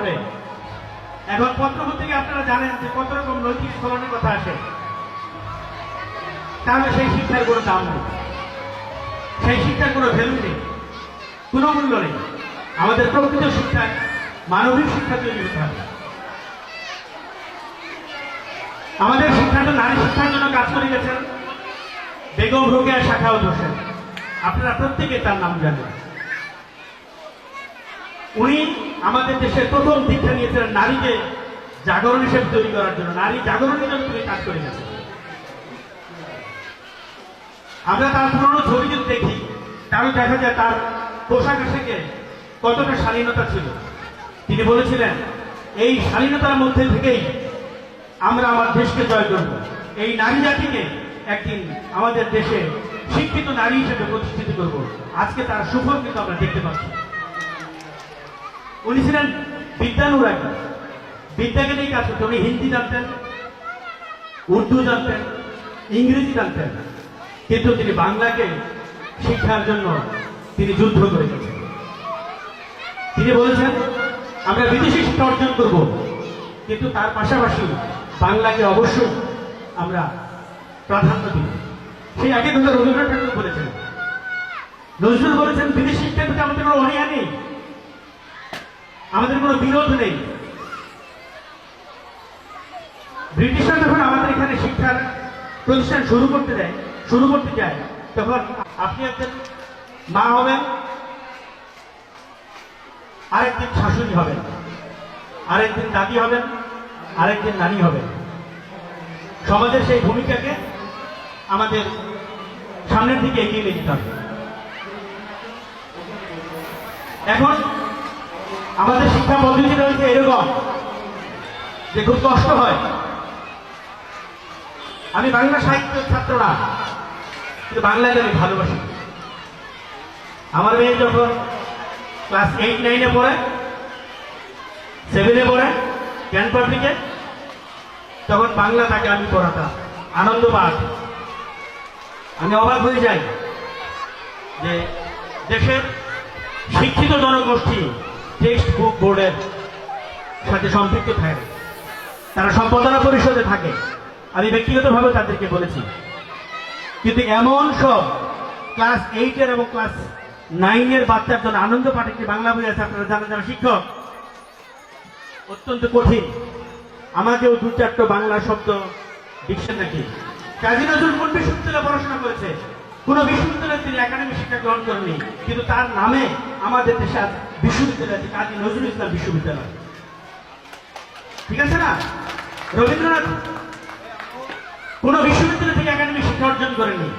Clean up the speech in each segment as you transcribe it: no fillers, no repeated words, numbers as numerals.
পড়ে। এখন পত্রপত্রিকা আপনারা জানেন যে কত রকম নৈতিক স্খলনের কথা আসে, তাহলে সেই শিক্ষার কোনো দাম নেই, সেই শিক্ষার কোনো ভ্যালু নেই, কোনো মূল্য নেই। আমাদের প্রকৃত শিক্ষা মানবিক শিক্ষা তৈরি হতে হবে। আমাদের শিক্ষাটা নারী শিক্ষার জন্য কাজ করে গেছেন বেগম রোকেয়া সাখাওয়াত হোসেন, আপনারা প্রত্যেকে তার নাম জানেন। উনি আমাদের দেশের প্রথম দীক্ষা নিয়েছিলেন নারীকে জাগরণ হিসেবে তৈরি করার জন্য, নারী জাগরণের জন্য তিনি কাজ করে গেছেন। আমরা তার পুরনো ছবি যদি দেখি তাহলে দেখা যায় তার পোশাক আশাকে কতটা শালীনতা ছিল। তিনি বলেছিলেন এই শালীনতার মধ্যে থেকেই আমরা আমার দেশকে জয় করব, এই নারী জাতিকে একদিন আমাদের দেশে শিক্ষিত নারী হিসেবে প্রতিষ্ঠিত করব। আজকে তার সুফল কিন্তু আমরা দেখতে পাচ্ছি। উনি ছিলেন বিদ্যানুরাগী, বিদ্যাকে নিয়ে কাজ করতেন। উনি হিন্দি জানতেন, উর্দু জানতেন, ইংরেজি জানতেন, কিন্তু তিনি বাংলাকে শিক্ষার জন্য তিনি যুদ্ধ করে গেছেন। তিনি বলেছেন আমরা বিদেশি শিক্ষা অর্জন করব, কিন্তু তার পাশাপাশি বাংলাকে অবশ্যই আমরা প্রাধান্য দিব। সেই আগে কথা রবীন্দ্রনাথ ঠাকুর বলেছেন, নজরুল বলেছেন বিদেশি শিক্ষার প্রতি আমাদের কোনো অনীহা নেই, আমাদের কোনো বিরোধ নেই। ব্রিটিশরা যখন আমাদের এখানে শিক্ষার প্রতিষ্ঠান শুরু করতে চায়, তখন আপনি একজন মা হবেন, আরেকদিন শাশুড়ি হবেন, আরেকদিন দাদি হবেন, আরেকদিন নানি হবেন। সমাজের সেই ভূমিকাকে আমাদের সামনের দিকে এগিয়ে নিয়ে যেতে হবে। এখন আমাদের শিক্ষা পদ্ধতি রয়েছে এরকম যে খুব কষ্ট হয়। আমি বাংলা সাহিত্যের ছাত্র না, কিন্তু বাংলাকে আমি ভালোবাসি। আমার মেয়ে যখন ক্লাস 8-9-এ পড়ে, 7-এ পড়ে, 10 পাবলিকে, তখন বাংলা তাকে আমি পড়াতাম আনন্দ পাঠ। আমি অবাক হয়ে যাই যে দেশের শিক্ষিত জনগোষ্ঠী টেক্সট বুক বোর্ডের সাথে সম্পৃক্ত থাকে, তারা সম্পাদনা পরিষদে থাকে। আমি ব্যক্তিগতভাবে তাদেরকে বলেছি, কিন্তু এমন সব ক্লাস 8-এর এবং ক্লাস 9-এর বাচ্চার জন্য আনন্দ পাঠ একটি বাংলা বই আছে, আপনারা জানেন যারা শিক্ষক, অত্যন্ত কঠিন। আমাকেও 2-4টা বাংলা শব্দ ডিকশনারি। কাজী নজরুল কোন বিশ্ববিদ্যালয়ে পড়াশোনা করেছে? কোন বিশ্ববিদ্যালয়ে তিনি একাডেমিক শিক্ষা গ্রহণ করেননি, কিন্তু তার নামে আমাদের দেশে বিশ্ববিদ্যালয় আছে, কাজী নজরুল ইসলাম বিশ্ববিদ্যালয়। ঠিক আছে না? রবীন্দ্রনাথ কোন বিশ্ববিদ্যালয় থেকে একাডেমিক শিক্ষা অর্জন করেননি,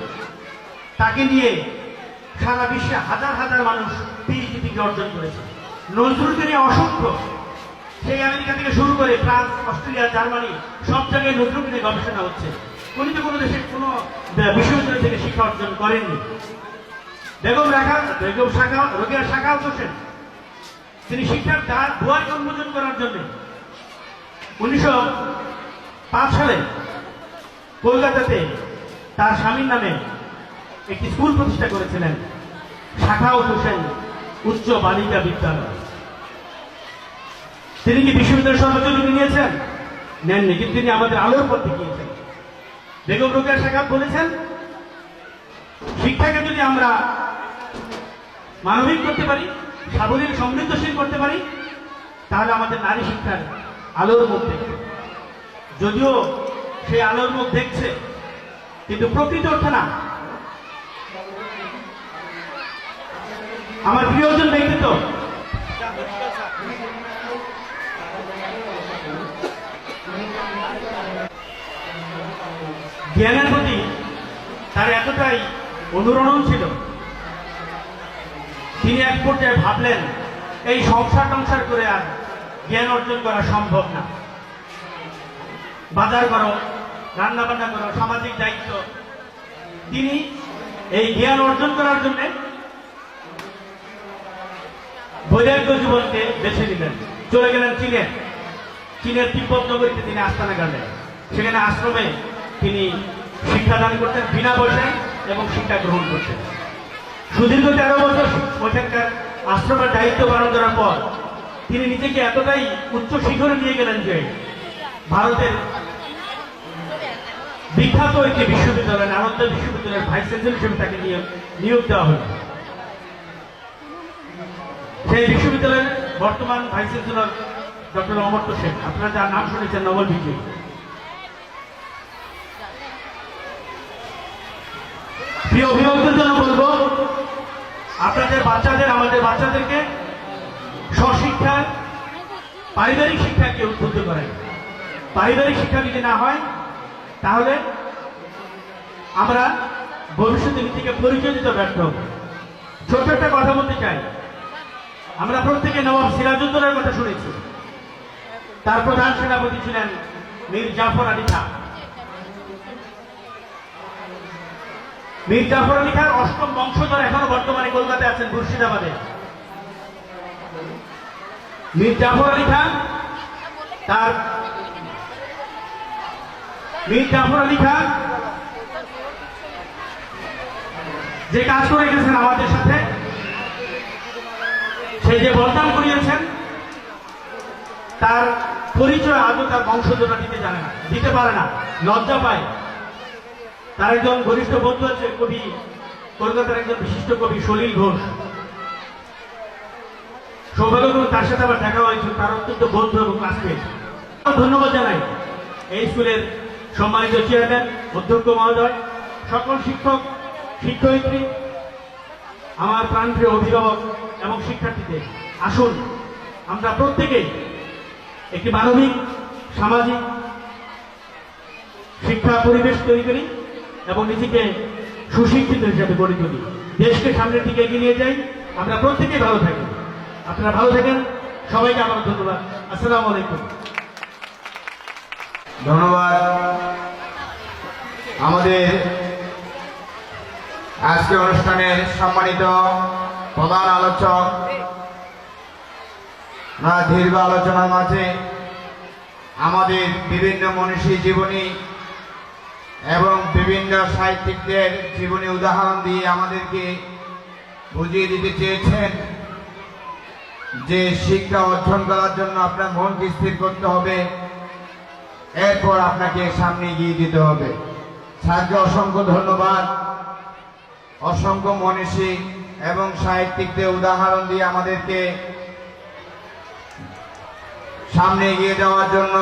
তাকে নিয়ে সারা বিশ্বে হাজার হাজার মানুষ পিএইচডি ডিগ্রি অর্জন করেছে। নজরুলকে নিয়ে অসংখ্য, সেই আমেরিকা থেকে শুরু করে ফ্রান্স, অস্ট্রেলিয়া, জার্মানি, সব জায়গায় নজরুলকে নিয়ে গবেষণা হচ্ছে। উনি তো কোনো দেশের কোনো বিশ্ববিদ্যালয় থেকে শিক্ষা অর্জন করেননি। বেগম রোকেয়া সাখাওয়াত হোসেন তিনি শিক্ষার দুয়ার উন্মোচন করার জন্য 1905 সালে কলকাতাতে তার স্বামীর নামে একটি স্কুল প্রতিষ্ঠা করেছিলেন, সাখাওয়াত হোসেন উচ্চ বালিকা বিদ্যালয়। তিনি কি বিশ্ববিদ্যালয়ের সর্বোচ্চ ডিগ্রি নিয়েছেন? নেননি, কিন্তু তিনি আমাদের আলোর পথ দেখিয়েছেন। বেগম রোকেয়া সাখাওয়াত বলেছেন শিক্ষাকে যদি আমরা মানবিক করতে পারি, সাবলীল সমৃদ্ধশীল করতে পারি, তাহলে আমাদের নারী শিক্ষার আলোর মুখ দেখবে। যদিও সেই আলোর মুখ দেখছে, কিন্তু প্রকৃত অর্থে না। আমার প্রিয়জন ব্যক্তিত্ব জ্ঞানের প্রতি তার এতটাই অনুরণন ছিল, তিনি এক পর্যায়ে ভাবলেন এই সংসার করে আর জ্ঞান অর্জন করা সম্ভব না। বাজার করো, রান্না বান্না করো, সামাজিক দায়িত্ব। তিনি এই জ্ঞান অর্জন করার জন্য বৈরাগ্য জীবনকে বেছে নিলেন। চলে গেলেন চীনের তিব্বত নগরীতে তিনি আস্তানা গাড়লেন। সেখানে আশ্রমে তিনি শিক্ষাদান করতেন বিনা পয়সায় এবং শিক্ষা গ্রহণ করতেন। সুদীর্ঘ 13 বছর ওইখানকার আশ্রমের দায়িত্ব পালন করার পর তিনি নিজেকে এতটাই উচ্চ শিখরে নিয়ে গেলেন যে ভারতের বিখ্যাত একটি বিশ্ববিদ্যালয় নালন্দা বিশ্ববিদ্যালয়ের ভাইস চ্যান্সেলর হিসেবে তাকে নিয়োগ দেওয়া হল। সেই বিশ্ববিদ্যালয়ের বর্তমান vice chancellor doctor Amartya Sen, আপনারা যার নাম শুনেছেন নোবেল বিজয়ী। প্রিয় অভিভাবকদের জন্য বলবো, আপনাদের বাচ্চাদের, আমাদের বাচ্চাদেরকে স্বশিক্ষা, পারিবারিক শিক্ষাকে উদ্বুদ্ধ করেন। পারিবারিক শিক্ষা যদি না হয় তাহলে আমরা ভবিষ্যতে নীতিকে পরিচয় দিতে ব্যর্থ হব। ছোট একটা কথা বলতে চাই, আমরা প্রত্যেকে নবাব সিরাজউদ্দৌলার কথা শুনেছি। তার প্রধান সেনাপতি ছিলেন মীর জাফর আলী খান। মীর জাফর আলী খান অষ্টম বংশধর, এখনো বর্তমানে কলকাতায় আছেন মুর্শিদাবাদে। মীর জাফর আলী খান যে কাজ করে গেছেন আমাদের সাথে, সেই যে বদনাম করিয়েছেন, তার পরিচয় আজও তার বংশধররা দিতে পারে না, লজ্জা পায়। তার একজন ঘনিষ্ঠ বন্ধু আছে কবি, কলকাতার একজন বিশিষ্ট কবি সলিল ঘোষ। সৌভাগ্যক্রমে তার সাথে আবার দেখা হয়েছিল, তার অত্যন্ত বন্ধু এবং ক্লাসমেট। ধন্যবাদ জানাই এই স্কুলের সম্মানিত চেয়ারম্যান, অধ্যক্ষ মহোদয়, সকল শিক্ষক, শিক্ষয়িত্রী, আমার প্রাণপ্রিয় অভিভাবক এবং শিক্ষার্থীদের। আসুন আমরা প্রত্যেকেই একটি মানবিক, সামাজিক শিক্ষা পরিবেশ তৈরি করি এবং নিজেকে সুশিক্ষিত হিসাবে গড়ে তুলি। দেশকে সামনের দিকে এগিয়ে নিয়ে যাই। আমরা প্রত্যেকেই ভালো থাকি। আপনারা ভালো থাকেন। সবাইকে আমার ধন্যবাদ। আসসালামু আলাইকুম। ধন্যবাদ। আমাদের আজকে অনুষ্ঠানের সম্মানিত প্রধান আলোচক, দীর্ঘ আলোচনার মাঝে আমাদের বিভিন্ন মনীষী জীবনী এবং বিভিন্ন সাহিত্যিকদের জীবনী উদাহরণ দিয়ে আমাদেরকে বুঝিয়ে দিতে চেয়েছেন যে শিক্ষা অর্জন করার জন্য আপনার মনকে স্থির করতে হবে, এরপর আপনাকে সামনে এগিয়ে যেতে হবে। স্যারকে অসংখ্য ধন্যবাদ। অসংখ্য মনীষী এবং সাহিত্যিকদের উদাহরণ দিয়ে আমাদেরকে সামনে এগিয়ে যাওয়ার জন্য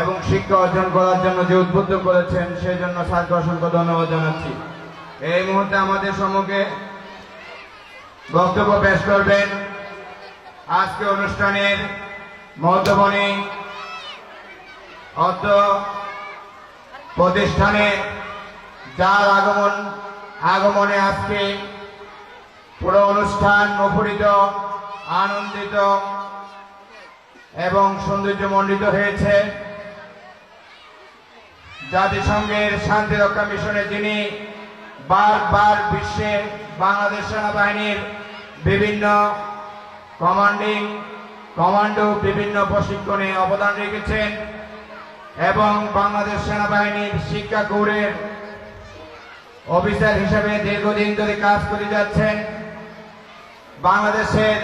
এবং শিক্ষা অর্জন করার জন্য যে উদ্বুদ্ধ করেছেন, সেই জন্য স্যারকে অসংখ্য ধন্যবাদ জানাচ্ছি। এই মুহূর্তে আমাদের সম্মুখে বক্তব্য পেশ করবেন আজকে অনুষ্ঠানের মধ্যমণি, অত্র প্রতিষ্ঠানে যার আগমনে আজকে পুরো অনুষ্ঠান মুখরিত, আনন্দিত এবং সৌন্দর্যমণ্ডিত হয়েছে। জাতিসংঘের শান্তিরক্ষা মিশনে যিনি বারবার বিশ্বে বাংলাদেশ সেনাবাহিনীর বিভিন্ন কমান্ডো বিভিন্ন প্রশিক্ষণে অবদান রেখেছেন এবং বাংলাদেশ সেনাবাহিনীর শিক্ষা কৌরের অফিসার হিসেবে দীর্ঘদিন ধরে কাজ করে যাচ্ছেন। বাংলাদেশের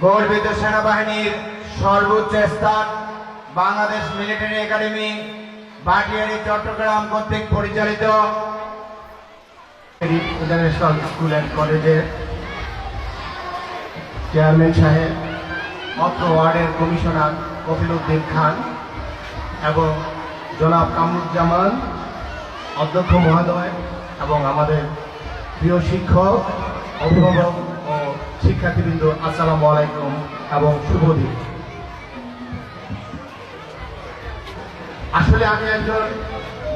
গর্বিত সেনাবাহিনীর সর্বোচ্চ স্থান বাংলাদেশ মিলিটারি একাডেমি, ভাটিয়ারি, চট্টগ্রাম কর্তৃক পরিচালিত ইন্টারন্যাশনাল স্কুল অ্যান্ড কলেজের চেয়ারম্যান সাহেব, অত্র ওয়ার্ডের কমিশনার কফিল উদ্দিন খান এবং জনাব কামরুজ্জামান অধ্যক্ষ মহোদয় এবং আমাদের প্রিয় শিক্ষক, অভিভাবক ও শিক্ষার্থীবৃন্দ, আসসালামু আলাইকুম এবং শুভ দিন। আসলে আমি একজন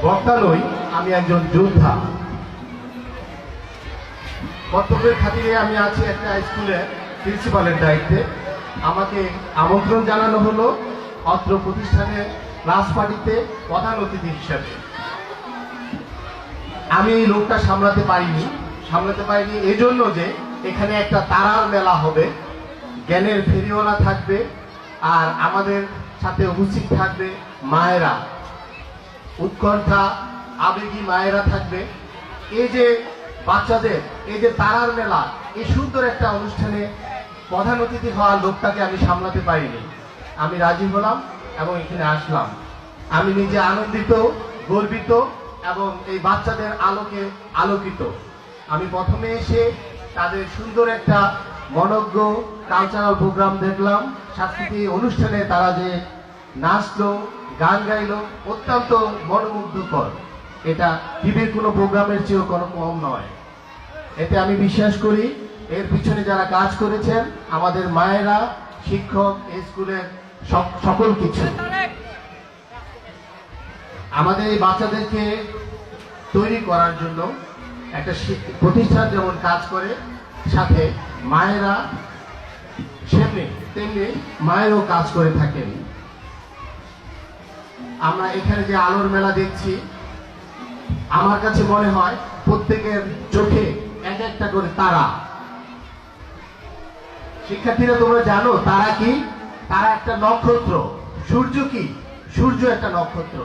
বক্তা নই, আমি একজন যোদ্ধা। কর্তব্যের খাতিরে আমি আছি একটা স্কুলের প্রিন্সিপালের দায়িত্বে। আমাকে আমন্ত্রণ জানানো হলো অত্র প্রতিষ্ঠানের ক্লাস পার্টিতে প্রধান অতিথি হিসাবে। আমি এই লোকটা সামলাতে পারিনি এই জন্য যে এখানে একটা তারার মেলা হবে, জ্ঞানের ফেরিওয়ালা থাকবে, আর আমাদের সাথে উপস্থিত থাকবে মায়েরা, উৎকণ্ঠা আবেগী মায়েরা থাকবে। এই যে বাচ্চাদের এই যে তারার মেলা, এই সুন্দর একটা অনুষ্ঠানে প্রধান অতিথি হওয়ার লোকটাকে আমি সামলাতে পারিনি। আমি রাজি হলাম এবং এখানে আসলাম। আমি নিজে আনন্দিত, গর্বিত এবং এই বাচ্চাদের আলোকে আলোকিত। আমি প্রথমে এসে তাদের সুন্দর একটা মনোজ্ঞ কালচারাল প্রোগ্রাম দেখলাম। সাংস্কৃতিক অনুষ্ঠানে তারা যে নাচলো, গান গাইলো, অত্যন্ত মনোমুগ্ধকর। এটা টিভির কোনো প্রোগ্রামের চেয়েও কোনো কম নয়। এতে আমি বিশ্বাস করি এর পিছনে যারা কাজ করেছেন আমাদের মায়েরা, শিক্ষক, এই স্কুলের সকল কিছু। আমাদের এই বাচ্চাদেরকে তৈরি করার জন্য একটা প্রতিষ্ঠান যেমন কাজ করে, সাথে মায়েরা তেমনি মায়েরও কাজ করে থাকেন। আমরা এখানে যে আলোর মেলা দেখছি, আমার কাছে মনে হয় প্রত্যেকের চোখে এক একটা করে তারা। শিক্ষার্থীরা, তোমরা জানো তারা কি? তারা একটা নক্ষত্র। সূর্য কি? সূর্য একটা নক্ষত্র।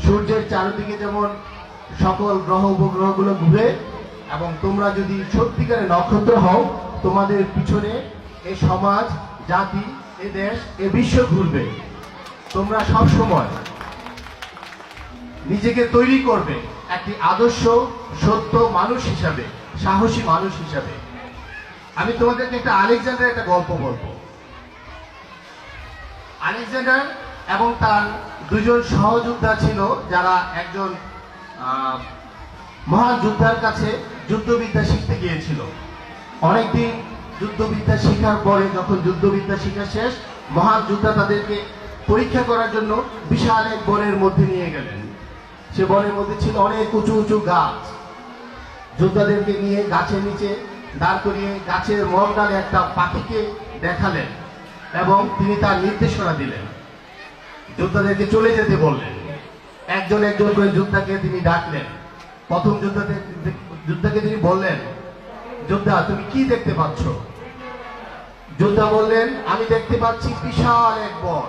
সূর্যের চারিদিকে যেমন সকল গ্রহ উপগ্রহগুলো ঘুরে, এবং তোমরা যদি সত্যিকারের নক্ষত্র হও, তোমাদের পিছনে এই সমাজ, জাতি, এই দেশ, এই বিশ্ব ঘুরবে। তোমরা সব সময় নিজেকে তৈরি করবে একটি আদর্শ, সত্য মানুষ হিসাবে, সাহসী মানুষ হিসাবে। আমি তোমাদেরকে একটা আলেকজান্ডার একটা গল্প বলবো। আলেকজান্ডার এবং তার দুজন সহযোদ্ধা ছিল, যারা একজন মহান যোদ্ধার কাছে যুদ্ধবিদ্যা শিখতে গিয়েছিল। অনেকদিন যুদ্ধবিদ্যা শেখার পরে যখন যুদ্ধবিদ্যা শেখা শেষ, মহান যোদ্ধা তাদেরকে পরীক্ষা করার জন্য বিশাল এক বনের মধ্যে নিয়ে গেলেন। সে বনের মধ্যে ছিল অনেক উঁচু উঁচু গাছ। যোদ্ধাদেরকে নিয়ে গাছের নিচে দাঁড় করিয়ে গাছের মরডালে একটা পাখিকে দেখালেন এবং তিনি তার নির্দেশনা দিলেন। যোদ্ধাদেরকে চলে যেতে বললেন। একজন একজন করে যোদ্ধাকে তিনি ডাকলেন। প্রথম যোদ্ধাকে তিনি বললেন, যোদ্ধা, তুমি কি দেখতে পাচ্ছ? যোদ্ধা বললেন, আমি দেখতে পাচ্ছি বিশাল এক বন,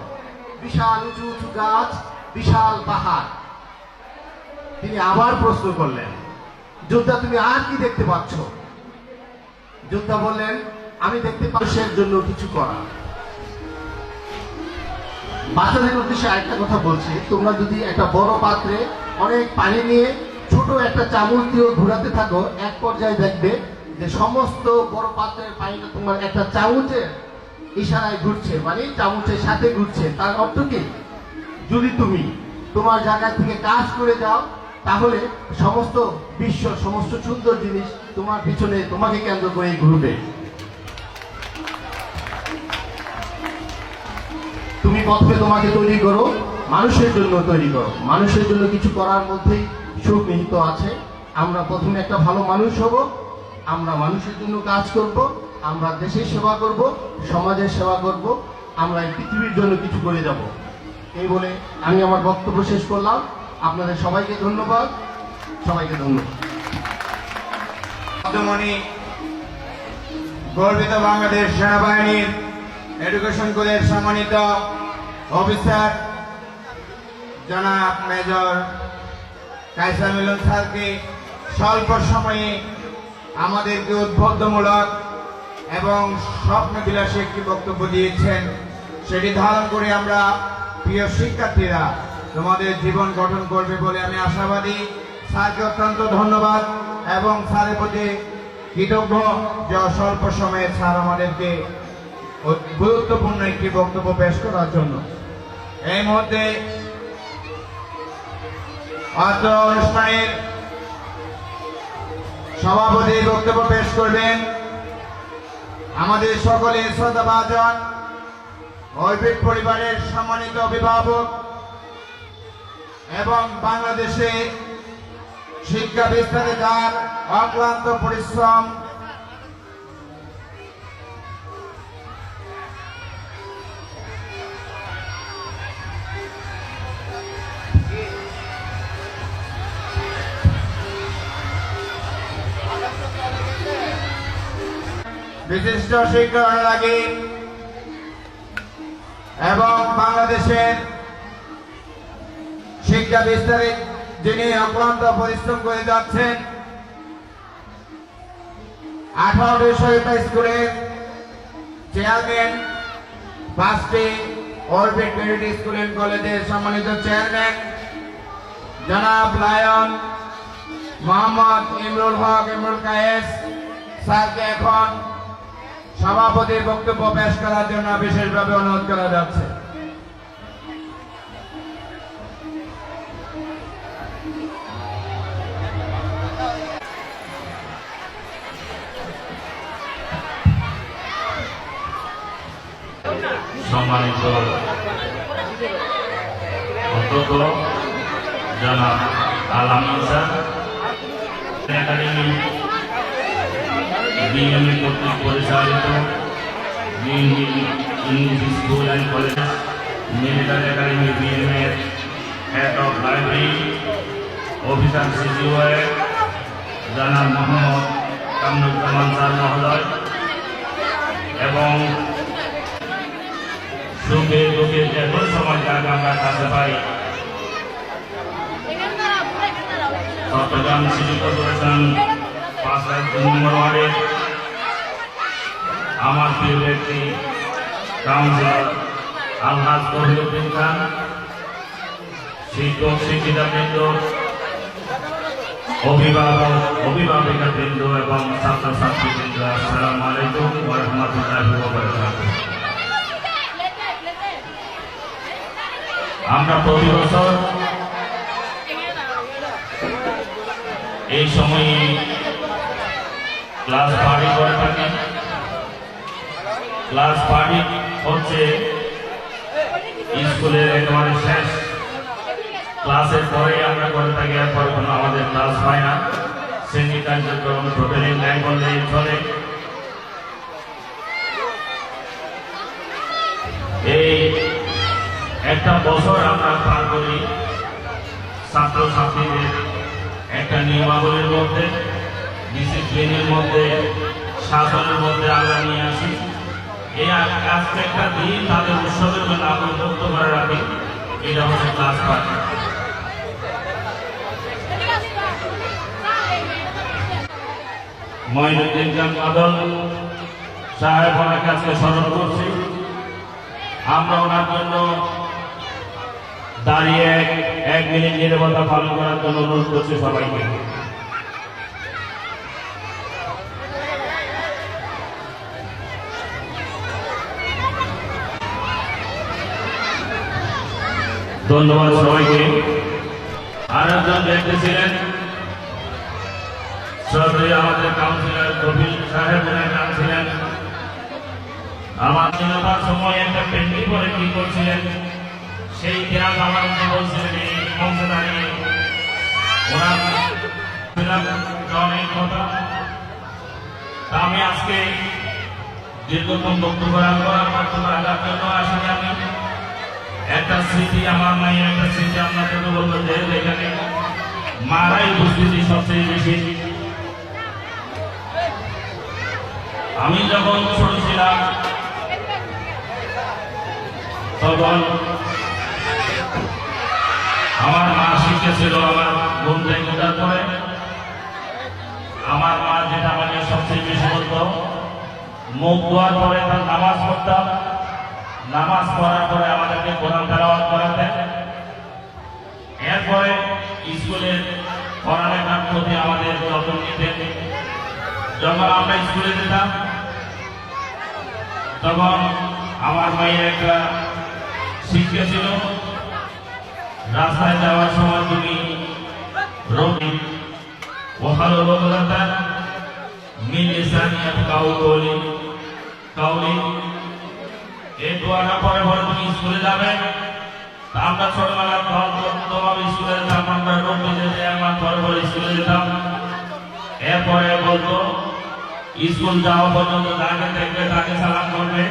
বিশাল উঁচু উঁচু গাছ, বিশাল পাহাড়। তিনি আবার প্রশ্ন করলেন, যোদ্ধা, তুমি আর কি দেখতে পাচ্ছ? যোদ্ধা বললেন, আমি দেখতে পাচ্ছি মানুষের জন্য কিছু করা। বাচ্চাদের উদ্দেশ্যে আরেকটা কথা বলছি, তোমরা যদি একটা বড় পাত্রে অনেক পানি নিয়ে ছোট একটা চামচ দিয়ে ঘোরাতে থাকো, এক পর্যায়ে দেখবে যে সমস্ত বড় পাত্রের পানিটা তোমার একটা চামচের ইশারায় ঘুরছে, মানে চামচের সাথে ঘুরছে। তার অর্থ কি? যদি তুমি তোমার জায়গা থেকে কাজ করে যাও, তাহলে সমস্ত বিশ্ব, সমস্ত সুন্দর জিনিস তোমার পিছনে তোমাকে কেন্দ্র করে ঘুরবে। তুমি প্রথমে তোমাকে তৈরি করো, মানুষের জন্য তৈরি করো। মানুষের জন্য কিছু করার মধ্যেই সুখ নিহিত আছে। আমরা প্রথমে একটা ভালো মানুষ হব, আমরা মানুষের জন্য কাজ করব, আমরা দেশের সেবা করব, সমাজের সেবা করব, আমরা এই পৃথিবীর জন্য কিছু করে যাব। এই বলে আমি আমার বক্তব্য শেষ করলাম। আপনাদের সবাইকে ধন্যবাদ, সবাইকে ধন্যবাদ। গর্বিত বাংলাদেশ সেনাবাহিনীর এডুকেশন কলেজ সম্মানিত অফিসার জনাব মেজর কায়সার মিলন স্যারকে স্বল্প সময়ে আমাদেরকে উদ্বোধনমূলক এবং স্বপ্নবিলাসী একটি বক্তব্য দিয়েছেন। সেটি ধারণ করে আমরা প্রিয় শিক্ষার্থীরা তোমাদের জীবন গঠন করবে বলে আমি আশাবাদী। স্যারকে অত্যন্ত ধন্যবাদ এবং স্যারের প্রতি কৃতজ্ঞ যে স্বল্প সময়ে স্যার আমাদেরকে গুরুত্বপূর্ণ একটি বক্তব্য পেশ করার জন্য। এই মুহূর্তে অত্র অনুষ্ঠানের সভাপতি বক্তব্য পেশ করবেন আমাদের সকলের শ্রদ্ধাভাজন অর্পিত পরিবারের সম্মানিত অভিভাবক এবং বাংলাদেশে শিক্ষা বিস্তারে যার অক্লান্ত পরিশ্রম বিশিষ্ট শিক্ষক অনুরাগী এবং বাংলাদেশের শিক্ষা বিস্তারে যিনি অক্লান্ত পরিশ্রম করে যাচ্ছেন, 18 শহীদ স্কুলের চেয়ারম্যান পাঁচটি অরবিট মেরিট স্কুল অ্যান্ড কলেজের সম্মানিত চেয়ারম্যান জনাব লায়ন মোহাম্মদ ইমরুল হক ইমরুল কায়েস স্যারকে এখন সভাপতির বক্তব্য পেশ করার জন্য বিশেষভাবে অনুরোধ করা যাচ্ছে। সম্মানিত অধ্যক্ষ জনাব আল-আমিন স্যার, একাডেমি বিএমএ কর্তৃক পরিচালিত English school and college, military academy BMA head of library officer CGOA জনাব মোহাম্মদ কামরুজ্জামান স্যার মহোদয় এবং সুখে দুঃখে যে কোনো সময় যাকে আমরা কাছে পাই চট্টগ্রাম সিটি কর্পোরেশন 5 নম্বর ওয়ার্ডের আমার প্রিয় ব্যক্তি কাউন্সিলর আলহাজ তহিউদ্দিন খান, শিক্ষক শিক্ষিকাবৃন্দ, অভিভাবিকাবৃন্দ এবং ছাত্রছাত্রীবৃন্দ, আসসালামু আলাইকুম ওয়া রাহমাতুল্লাহি ওয়া বারাকাতুহু। আমরা প্রতি বছর এই সময়ে ক্লাস পার্টি করে থাকি। ক্লাস পার্টি হচ্ছে স্কুলের একেবারে শেষ ক্লাসের পরে আমরা করে থাকি, এরপর কোনো আমাদের ক্লাস হয় না। শ্রেণী কার্যক্রম টোটালি নাই বললেই চলে। এই একটা বছর আমরা পার করি ছাত্রছাত্রীদের একটা নিয়মাবলীর মধ্যে, ডিসিপ্লিনের মধ্যে, শাসনের মধ্যে আমরা নিয়ে আসি। এই আজকে একটা দিন তাদের উৎসবের জন্য আমরা মুক্ত করে রাখি, এটা হচ্ছে ক্লাস পার্টি। মঈনুদ্দিন খান বাদল সাহেব ওনার কাছে স্মরণ করছি। আমরা ওনার জন্য দাঁড়িয়ে 1 মিনিট নীরবতা পালন করার জন্য অনুরোধ করছি সবাইকে। ধন্যবাদ সবাইকে। আরেকজন ব্যক্তি ছিলেন চৌধুরী আমাদের কাউন্সিলর কপিল সাহেব, ওনার নাম ছিলেন। আমার চিন্তার সময় একটা পেন্টিং করে কি করছিলেন সেই ইতিহাস আমার বলছিলেন এই মঞ্চে দাঁড়িয়ে। ওনার অনেক কথা আমি আজকে দীর্ঘক্ষণ বক্তব্য রাখার জন্য আসলে আমি একটা স্মৃতি, আমার মায়ের একটা স্মৃতি আপনাদেরকে বলবো যে এখানে মারাই উপস্থিতি সবচেয়ে বেশি। আমি যখন ছোট ছিলাম তখন আমার মা শিখেছিল, আমার ঘুম থেকে ওঠার পরে আমার মা যেটা আমাকে সবচেয়ে বেশি বলতো, মুখ ধোয়ার পরে তার নামাজ পড়তাম, নামাজ পড়ার পরে আমাদেরকে কোরআন তেলাওয়াত করাতেন। এরপরে স্কুলের পড়ালেখার প্রতি আমাদের যত্ন নিতেন। যখন আমরা স্কুলে যেতাম তখন আমার মায়ের একটা শিক্ষা ছিল, রাস্তায় যাওয়ার সময় তুমি রবি ওখানে রোগলাতা মিলিসানিয়াত কাউলি কাউলি এই দোয়াটা পরে পরে তুমি স্কুলে যাবে। আমরা ছোটবেলার তোমার স্কুলে যেতাম, আমরা রবি যেতে আমার পরে পরে স্কুলে যেতাম। এরপরে বলতো স্কুল যাওয়া পর্যন্ত যাকে দেখবে তাকে সালাম করবে।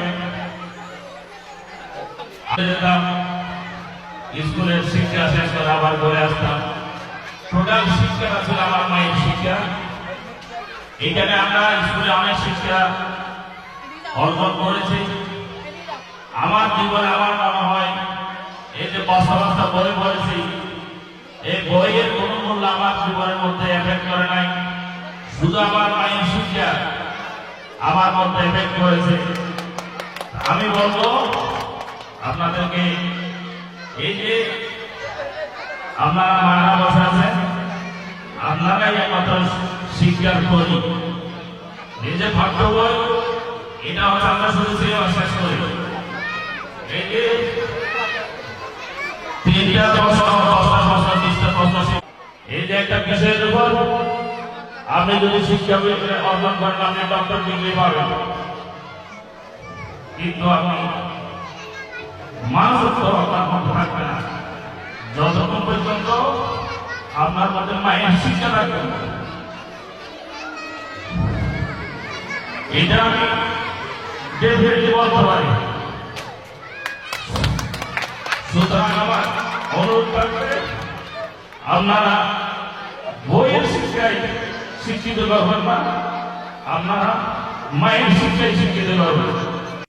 যেতাম স্কুলের শিক্ষা শেষ করে আবার ঘরে আসতাম। টোটাল শিক্ষাটা ছিল আমার মায়ের শিক্ষা। এখানে আমরা স্কুলে অনেক শিক্ষা অর্জন করেছি। আমার জীবনে আমার মনে হয় এই যে বস্তা বস্তা বই পড়েছি, এই বইয়ের কোনো মূল্য আমার জীবনের মধ্যে এফেক্ট করে নাই, শুধু আমার মায়ের শিক্ষা আমার মধ্যে এফেক্ট করেছে। আমি বলবো আপনাদেরকে, এই যে আপনারা মারা বসে আছেন, আপনারাই একমাত্র শিক্ষার করি। এই যে পাঠ্য বই, এটা হচ্ছে আমরা শুরু থেকে শেষ করি। এই যে 3টা প্রশ্ন, 10টা প্রশ্ন, 20টা প্রশ্ন, এই যে একটা বিষয়ের উপর আপনি যদি শিক্ষা অর্জন করেন, আপনি ডক্টর ডিগ্রি পাবেন, কিন্তু আপনি মানুষত্ব আপনার মধ্যে থাকবে না যতক্ষণ পর্যন্ত আপনার মধ্যে মায়ের শিক্ষা থাকবে। এটা আমি ডেফিনেটলি বলতে পারি। সুতরাং আমার অনুরোধ থাকবে, আপনারা বইয়ের শিক্ষায় শিক্ষিত করবেন না, আপনারা মায়ের শিক্ষায় শিক্ষিত করবেন।